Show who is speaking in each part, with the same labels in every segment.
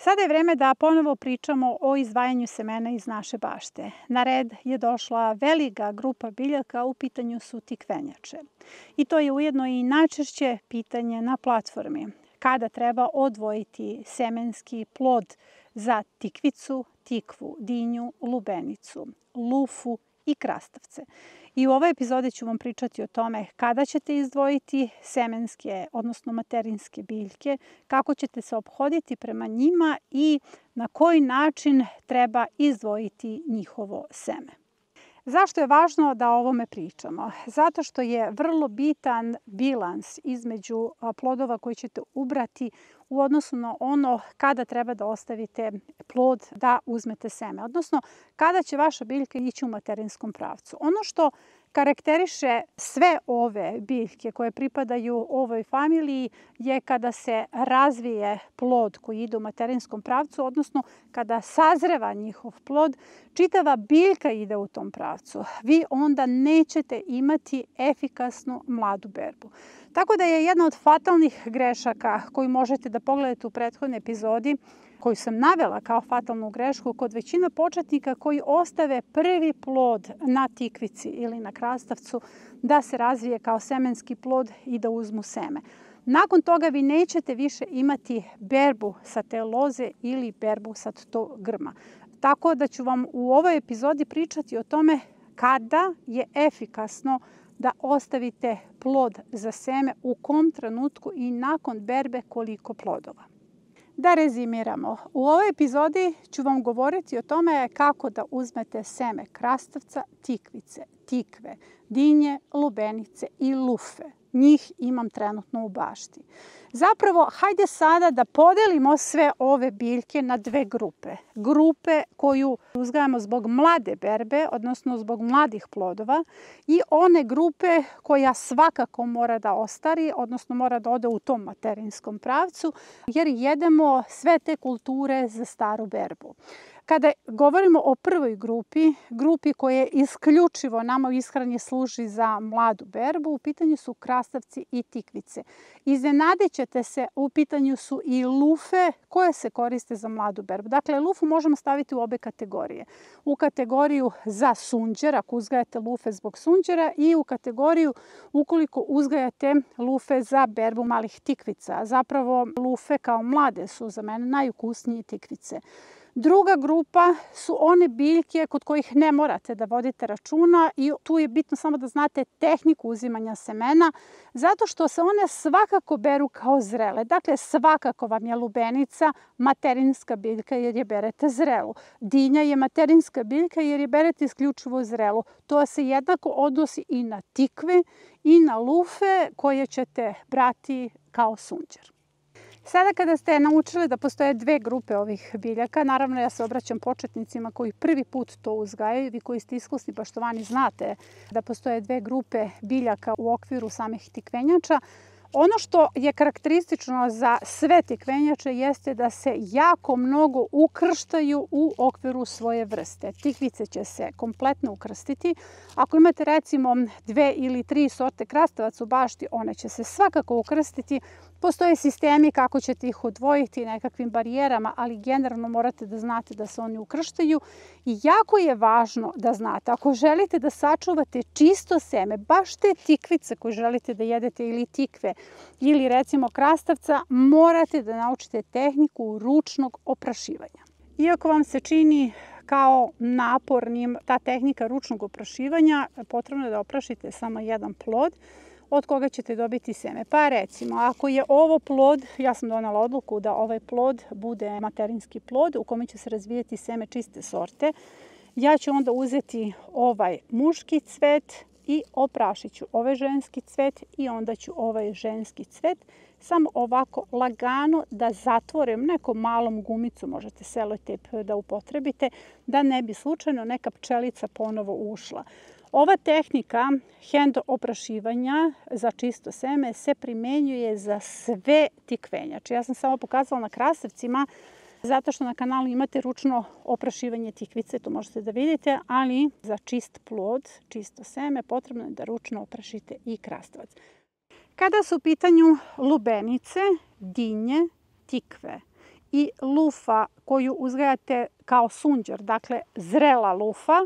Speaker 1: Sada je vreme da ponovo pričamo o izdvajanju semena iz naše bašte. Na red je došla velika grupa biljaka, u pitanju su tikvenjače. I to je ujedno i najčešće pitanje na platformi. Kada treba odvojiti semenski plod za tikvicu, tikvu, dinju, lubenicu, lufu i krastavce. I u ovoj epizodi ću vam pričati o tome kada ćete izdvojiti semenske, odnosno materinske biljke, kako ćete se ophoditi prema njima i na koji način treba izdvojiti njihovo seme. Zašto je važno da o ovome pričamo? Zato što je vrlo bitan bilans između plodova koji ćete ubrati u odnosu na ono kada treba da ostavite plod da uzmete seme, odnosno kada će vaša biljka ići u materinskom pravcu. Ono što karakteriše sve ove biljke koje pripadaju ovoj familiji je kada se razvije plod koji ide u materinskom pravcu, odnosno kada sazreva njihov plod, čitava biljka ide u tom pravcu. Vi onda nećete imati efikasnu mladu berbu. Tako da je jedna od fatalnih grešaka koju možete da pogledate u prethodnoj epizodi, koju sam navela kao fatalnu grešku kod većina početnika koji ostave prvi plod na tikvici ili na krastavcu da se razvije kao semenski plod i da uzmu seme. Nakon toga vi nećete više imati berbu sa te loze ili berbu sa tog grma. Tako da ću vam u ovoj epizodi pričati o tome kada je efikasno da ostavite plod za seme, u kom trenutku i nakon berbe koliko plodova. Da rezimiramo, u ovoj epizodi ću vam govoriti o tome kako da uzmete seme krastavca, tikvice, tikve, dinje, lubenice i lufe. Njih imam trenutno u bašti. Zapravo, hajde sada da podelimo sve ove biljke na dve grupe. Grupe koju uzgajamo zbog mlade berbe, odnosno zbog mladih plodova, i one grupe koja svakako mora da ostari, odnosno mora da ode u tom materinskom pravcu, jer jedemo sve te kulture za staru berbu. Kada govorimo o prvoj grupi koja isključivo nama u ishrani služi za mladu berbu, u pitanju su krastavci i tikvice. Iznenadit ćete se, u pitanju su i lufe koje se koriste za mladu berbu. Dakle, lufu možemo staviti u obe kategorije. U kategoriju za sunđer, ako uzgajate lufe zbog sunđera, i u kategoriju ukoliko uzgajate lufe za berbu malih tikvica. Zapravo, lufe kao mlade su za mene najukusnije tikvice. Druga grupa su one biljke kod kojih ne morate da vodite računa i tu je bitno samo da znate tehniku uzimanja semena, zato što se one svakako beru kao zrele. Dakle, svakako vam je lubenica materinska biljka jer je berete zrelu. Dinja je materinska biljka jer je berete isključivo zrelu. To se jednako odnosi i na tikve i na lufe koje ćete brati kao sunđer. Sada kada ste naučili da postoje dve grupe ovih biljaka, naravno ja se obraćam početnicima koji prvi put to uzgajaju, vi koji ste iskusni baštovani znate da postoje dve grupe biljaka u okviru samih tikvenjača. Ono što je karakteristično za sve tikvenjače jeste da se jako mnogo ukrštaju u okviru svoje vrste. Tikvice će se kompletno ukrstiti. Ako imate recimo 2 ili 3 sorte krastavaca u bašti, one će se svakako ukrstiti. Postoje sistemi kako ćete ih odvojiti nekakvim barijerama, ali generalno morate da znate da se oni ukrštaju. I jako je važno da znate, ako želite da sačuvate čisto seme, baš te tikvice koje želite da jedete ili tikve, ili recimo krastavca, morate da naučite tehniku ručnog oprašivanja. Iako vam se čini kao napornim ta tehnika ručnog oprašivanja, potrebno je da oprašite samo jedan plod od koga ćete dobiti seme. Pa recimo, ako je ovo plod, ja sam donela odluku da ovaj plod bude materinski plod u kome će se razvijeti seme čiste sorte, ja ću onda uzeti ovaj muški cvet i oprašit ću ovaj ženski cvet i onda ću ovaj ženski cvet samo ovako lagano da zatvorim nekom malom gumicom, možete selotejp da upotrebite, da ne bi slučajno neka pčelica ponovo ušla. Ova tehnika hand oprašivanja za čisto seme se primenjuje za sve tikvenjače. Ja sam samo pokazala na krastavcima, zato što na kanalu imate ručno oprašivanje tikvice, to možete da vidite, ali za čist plod, čisto seme, potrebno je da ručno oprašite i krastavac. Kada su u pitanju lubenice, dinje, tikve i lufa koju uzgajate kao sunđer, dakle zrela lufa,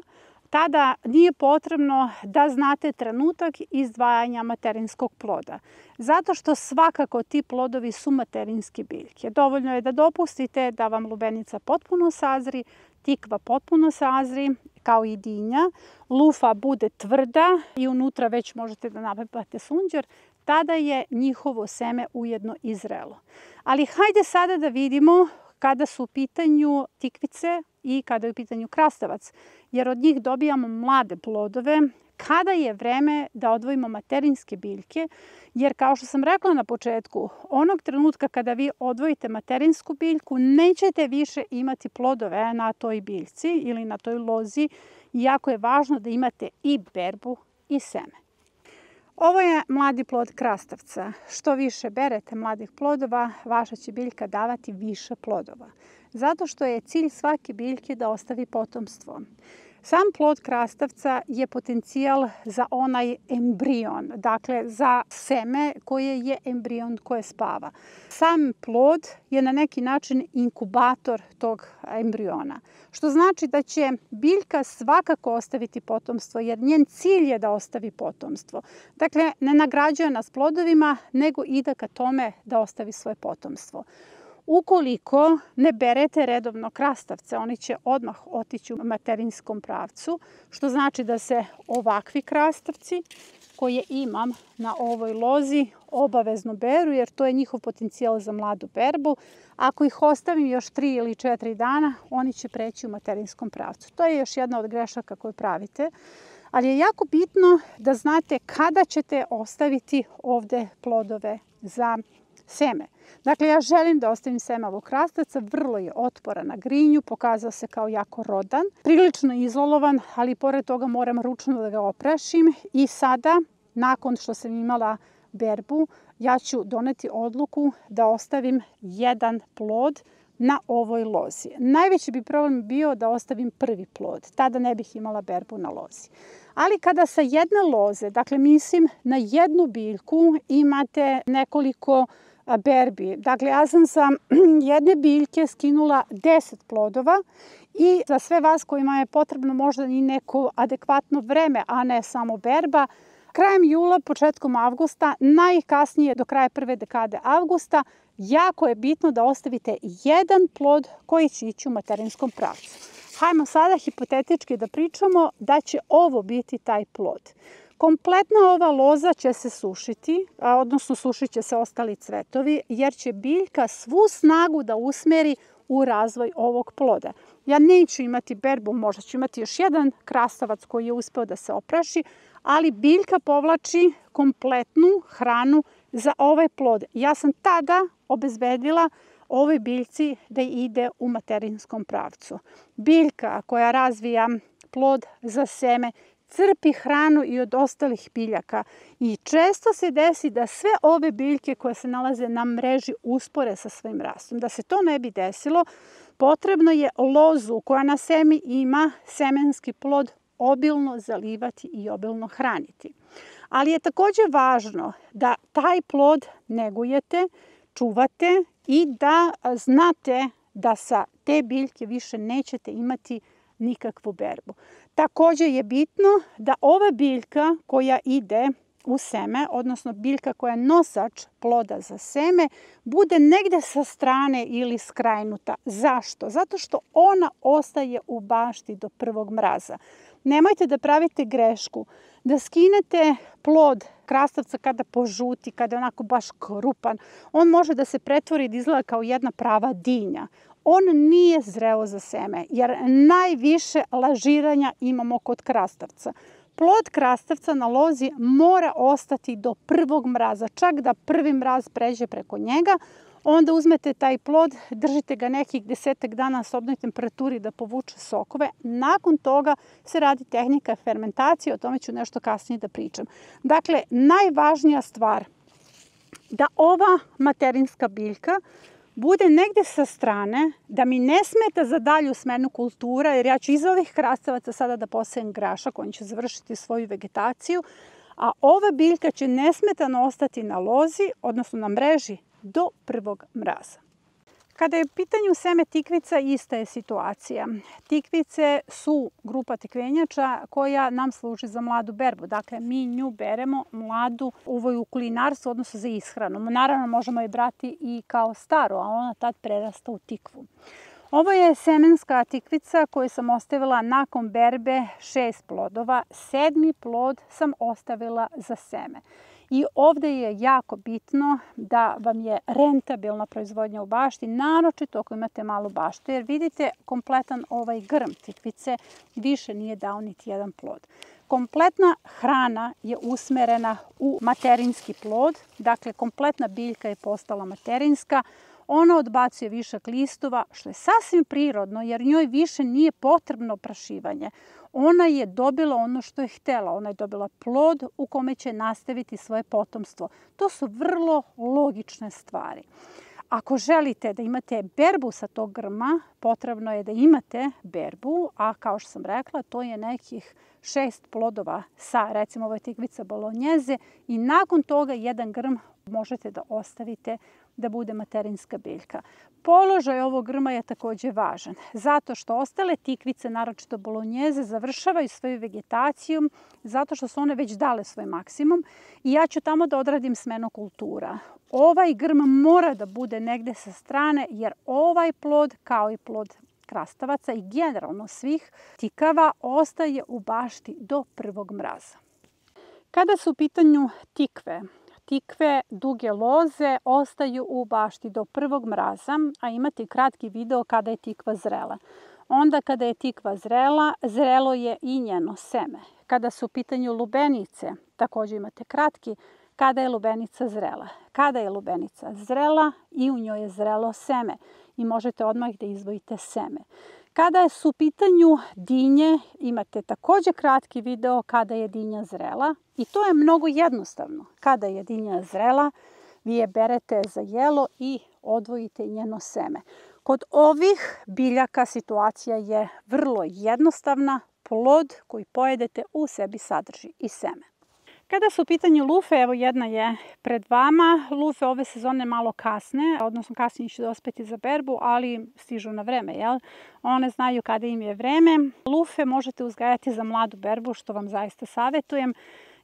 Speaker 1: tada nije potrebno da znate trenutak izdvajanja materinskog ploda. Zato što svakako ti plodovi su materinske biljke. Dovoljno je da dopustite da vam lubenica potpuno sazri, tikva potpuno sazri, kao i dinja, lufa bude tvrda i unutra već možete da napepate sunđer, tada je njihovo seme ujedno i zrelo. Ali hajde sada da vidimo kada su u pitanju tikvice i kada je u pitanju krastavac, jer od njih dobijamo mlade plodove, kada je vreme da odvojimo materinske biljke, jer kao što sam rekla na početku, onog trenutka kada vi odvojite materinsku biljku, nećete više imati plodove na toj biljci ili na toj lozi, jako je važno da imate i berbu i seme. Ovo je mladi plod krastavca. Što više berete mladih plodova, vaša će biljka davati više plodova. Zato što je cilj svake biljke da ostavi potomstvo. Sam plod krastavca je potencijal za onaj embrion, dakle za seme koje je embrion koje spava. Sam plod je na neki način inkubator tog embriona, što znači da će biljka svakako ostaviti potomstvo, jer njen cilj je da ostavi potomstvo. Dakle, ne nagrađuje nas plodovima, nego ide ka tome da ostavi svoje potomstvo. Ukoliko ne berete redovno krastavce, oni će odmah otići u materinskom pravcu, što znači da se ovakvi krastavci koje imam na ovoj lozi obavezno beru, jer to je njihov potencijal za mladu berbu. Ako ih ostavim još 3 ili 4 dana, oni će preći u materinskom pravcu. To je još jedna od grešaka koju pravite, ali je jako bitno da znate kada ćete ostaviti ovde plodove za seme. Dakle, ja želim da ostavim semavog krastavca, vrlo je otporan na grinju, pokazao se kao jako rodan, prilično izolovan, ali pored toga moram ručno da ga oprašim i sada, nakon što sam imala berbu, ja ću doneti odluku da ostavim jedan plod na ovoj lozi. Najveći bi problem bio da ostavim prvi plod, tada ne bih imala berbu na lozi. Ali kada sa jedne loze, dakle mislim na jednu biljku, imate nekoliko berbi. Dakle, ja sam sa jedne biljke skinula 10 plodova i za sve vas kojima je potrebno možda i neko adekvatno vreme, a ne samo berba, krajem jula, početkom avgusta, najkasnije do kraja prve dekade avgusta, jako je bitno da ostavite jedan plod koji će ići u materinskom pravcu. Hajmo sada hipotetički da pričamo da će ovo biti taj plod. Kompletna ova loza će se sušiti, odnosno sušit će se ostali cvetovi, jer će biljka svu snagu da usmeri u razvoj ovog ploda. Ja neću imati berbu, možda ću imati još jedan krastavac koji je uspeo da se opraši, ali biljka povlači kompletnu hranu za ovaj plod. Ja sam tada obezbedila ovoj biljci da ide u materinskom pravcu. Biljka koja razvija plod za seme crpi hranu i od ostalih biljaka i često se desi da sve ove biljke koje se nalaze na mreži uspore sa svojim rastom. Da se to ne bi desilo, potrebno je lozu koja na semi ima semenski plod obilno zalivati i obilno hraniti. Ali je takođe važno da taj plod negujete, čuvate i da znate da sa te biljke više nećete imati nikakvu berbu. Takođe je bitno da ova biljka koja ide u seme, odnosno biljka koja je nosač ploda za seme, bude negde sa strane ili skrajnuta. Zašto? Zato što ona ostaje u bašti do prvog mraza. Nemojte da pravite grešku, da skinete plod krastavca kada požuti, kada je onako baš krupan. On može da se pretvori da izgleda kao jedna prava dinja. On nije zreo za seme, jer najviše lažiranja imamo kod krastavca. Plod krastavca na lozi mora ostati do prvog mraza, čak da prvi mraz pređe preko njega. Onda uzmete taj plod, držite ga nekih 10 dana na sobnoj temperaturi da povuče sokove. Nakon toga se radi tehnika fermentacije, o tome ću nešto kasnije da pričam. Dakle, najvažnija stvar da ova materinska biljka bude negde sa strane, da mi ne smeta za dalju smenu kultura, jer ja ću iz ovih krastavaca sada da posejem grašak, on će završiti svoju vegetaciju, a ova biljka će nesmetano ostati na lozi, odnosno na mreži, do prvog mraza. Kada je u pitanju seme tikvica, ista je situacija. Tikvice su grupa tikvenjača koja nam služi za mladu berbu. Dakle, mi nju beremo mladu u kulinarstvu, odnosno za ishranu. Naravno, možemo je brati i kao staru, a ona tad prerasta u tikvu. Ovo je semenska tikvica koju sam ostavila nakon berbe 6 plodova. 7. plod sam ostavila za seme. I ovde je jako bitno da vam je rentabilna proizvodnja u bašti, naročito ako imate malu baštu, jer vidite kompletan ovaj grm tikvice više nije dao niti jedan plod. Kompletna hrana je usmerena u materinski plod, dakle kompletna biljka je postala materinska. Ona odbacuje višak listova, što je sasvim prirodno, jer njoj više nije potrebno oprašivanje. Ona je dobila ono što je htela. Ona je dobila plod u kome će nastaviti svoje potomstvo. To su vrlo logične stvari. Ako želite da imate berbu sa tog grma, potrebno je da imate berbu, a kao što sam rekla, to je nekih 6 plodova sa, recimo, ovo je tikvica bolonjeze i nakon toga jedan grm možete da ostavite da bude materinska biljka. Položaj ovog grma je takođe važan, zato što ostale tikvice, naročito bolonjeze, završavaju svoju vegetaciju, zato što su one već dale svoj maksimum i ja ću tamo da odradim smenu kultura. Ovaj grm mora da bude negde sa strane, jer ovaj plod, kao i plod krastavaca i generalno svih tikava, ostaje u bašti do prvog mraza. Kada su u pitanju tikve duge loze ostaju u bašti do prvog mraza, a imate kratki video kada je tikva zrela. Onda kada je tikva zrela, zrelo je i njeno seme. Kada su u pitanju lubenice, takođe imate kratki, kada je lubenica zrela. Kada je lubenica zrela i u njoj je zrelo seme i možete odmah da izdvojite seme. Kada su u pitanju dinje, imate takođe kratki video kada je dinja zrela i to je mnogo jednostavno. Kada je dinja zrela, vi je berete za jelo i odvojite njeno seme. Kod ovih biljaka situacija je vrlo jednostavna. Plod koji pojedete u sebi sadrži i seme. Kada su u pitanju lufe, evo jedna je pred vama. Lufe ove sezone malo kasne, odnosno kasnije će dospeti za berbu, ali stižu na vreme, jel? One znaju kada im je vreme. Lufe možete uzgajati za mladu berbu, što vam zaista savetujem,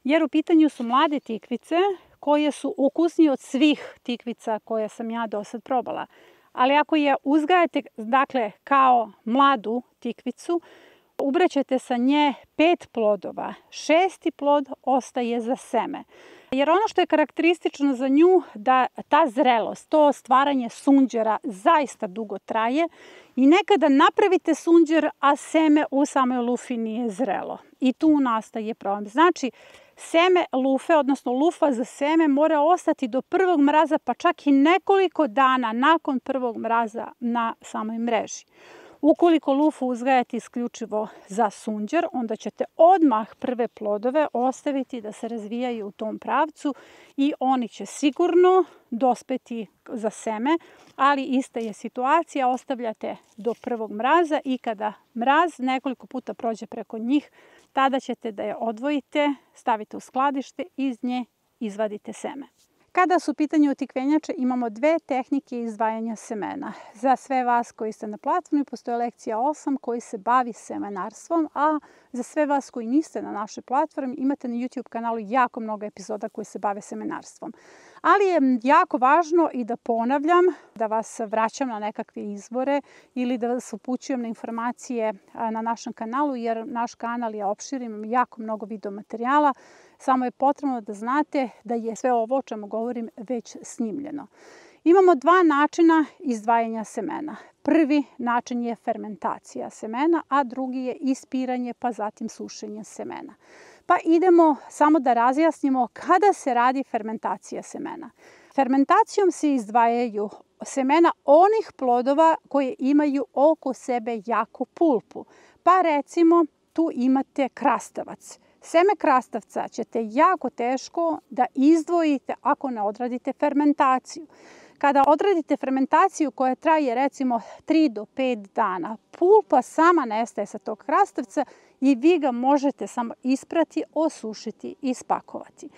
Speaker 1: jer u pitanju su mlade tikvice koje su ukusnije od svih tikvica koje sam ja do sad probala. Ali ako je uzgajate, dakle, kao mladu tikvicu, ubraćete sa nje 5 plodova. 6. plod ostaje za seme. Jer ono što je karakteristično za nju da ta zrelost, to stvaranje sunđera zaista dugo traje i nekada napravite sunđer, a seme u samoj lufi nije zrelo. I tu nastaje problem. Znači, seme lufe, odnosno lufa za seme mora ostati do prvog mraza, pa čak i nekoliko dana nakon prvog mraza na samoj mreži. Ukoliko lufu uzgajate isključivo za sunđer, onda ćete odmah prve plodove ostaviti da se razvijaju u tom pravcu i oni će sigurno dospeti za seme, ali ista je situacija, ostavljate do prvog mraza i kada mraz nekoliko puta prođe preko njih, tada ćete da je odvojite, stavite u skladište i iz nje izvadite seme. Kada su u pitanju tikvenjače, imamo 2 tehnike izdvajanja semena. Za sve vas koji ste na platformi postoje lekcija 8 koji se bavi semenarstvom, a za sve vas koji niste na našoj platformi imate na YouTube kanalu jako mnogo epizoda koji se bave semenarstvom. Ali je jako važno i da ponavljam, da vas vraćam na nekakve izvore ili da vas upućujem na informacije na našem kanalu, jer naš kanal je opširen, imam jako mnogo video materijala. Samo je potrebno da znate da je sve ovo o čemu govorim već snimljeno. Imamo 2 načina izdvajanja semena. Prvi način je fermentacija semena, a drugi je ispiranje pa zatim sušenje semena. Pa idemo samo da razjasnimo kada se radi fermentacija semena. Fermentacijom se izdvajaju semena onih plodova koje imaju oko sebe jaku pulpu. Pa recimo tu imate krastavac. Seme krastavca ćete jako teško da izdvojite ako ne odradite fermentaciju. Kada odradite fermentaciju koja traje recimo 3 do 5 dana, pulpa sama nestaje sa tog krastavca i vi ga možete samo isprati, osušiti i spakovati.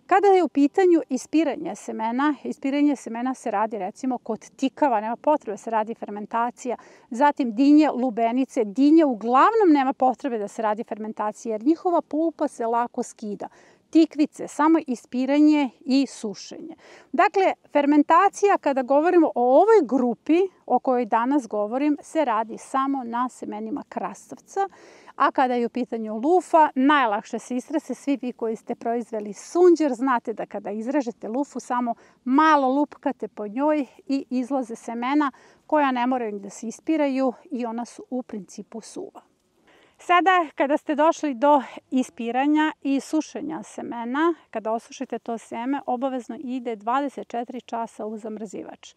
Speaker 1: Kada je u pitanju ispiranje semena se radi recimo kod tikava, nema potrebe da se radi fermentacija, zatim dinje, lubenice. Dinje uglavnom nema potrebe da se radi fermentacija jer njihova pulpa se lako skida. Tikvice, samo ispiranje i sušenje. Dakle, fermentacija, kada govorimo o ovoj grupi o kojoj danas govorim, se radi samo na semenima krastavca, a kada je u pitanju lufa, najlakše se istrese. Svi vi koji ste proizveli sunđer, znate da kada izrežete lufu, samo malo lupkate po njoj i izlaze semena koja ne moraju ni da se ispiraju i ona su u principu suva. Sada, kada ste došli do ispiranja i sušenja semena, kada osušite to seme, obavezno ide 24 časa u zamrzivač.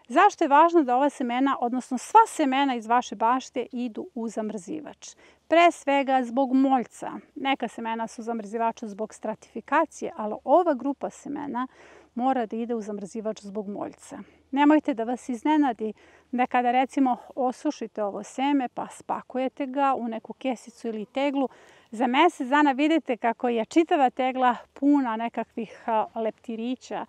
Speaker 1: Zašto je važno da ova semena, odnosno sva semena iz vaše bašte, idu u zamrzivač? Pre svega zbog moljca. Neka semena su u zamrzivaču zbog stratifikacije, ali ova grupa semena mora da ide u zamrzivač zbog moljca. Nemojte da vas iznenadi da kada recimo osušite ovo seme pa spakujete ga u neku kesicu ili teglu, za mesec dana vidite kako je čitava tegla puna nekakvih leptirića,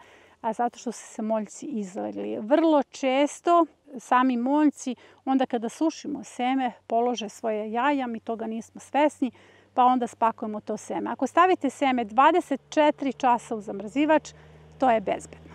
Speaker 1: zato što su se moljci izlegli. Vrlo često sami moljci, onda kada sušimo seme, polože svoje jaja, mi toga nismo svesni, pa onda spakujemo to seme. Ako stavite seme 24 časa u zamrzivač, to je bezbedno.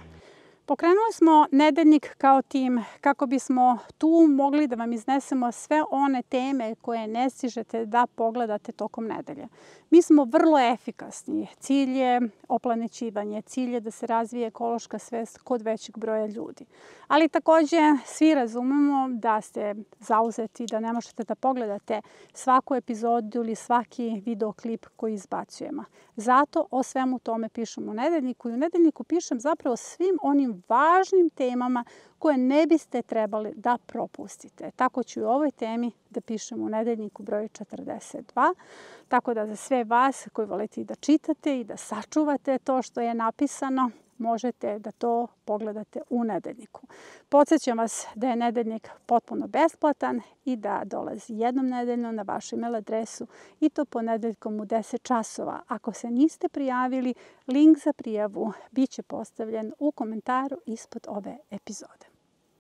Speaker 1: Pokrenuli smo nedeljnik kao tim kako bismo tu mogli da vam iznesemo sve one teme koje ne stižete da pogledate tokom nedelje. Mi smo vrlo efikasni. Cilj je oplanećivanje, cilj je da se razvije ekološka svest kod većeg broja ljudi. Ali takođe svi razumemo da ste zauzeti, da ne možete da pogledate svaku epizodu ili svaki videoklip koji izbacujemo. Zato o svemu tome pišem u nedeljniku i u nedeljniku pišem zapravo svim onim važnim temama koje ne biste trebali da propustite. Tako ću i o ovoj temi da pišem u nedeljniku broj 42. Tako da za sve vas koji volite i da čitate i da sačuvate to što je napisano, možete da to pogledate u nedeljniku. Podsjećam vas da je nedeljnik potpuno besplatan i da dolazi jednom nedeljno na vašu email adresu i to ponedeljkom u 10 časova. Ako se niste prijavili, link za prijavu biće postavljen u komentaru ispod ove epizode.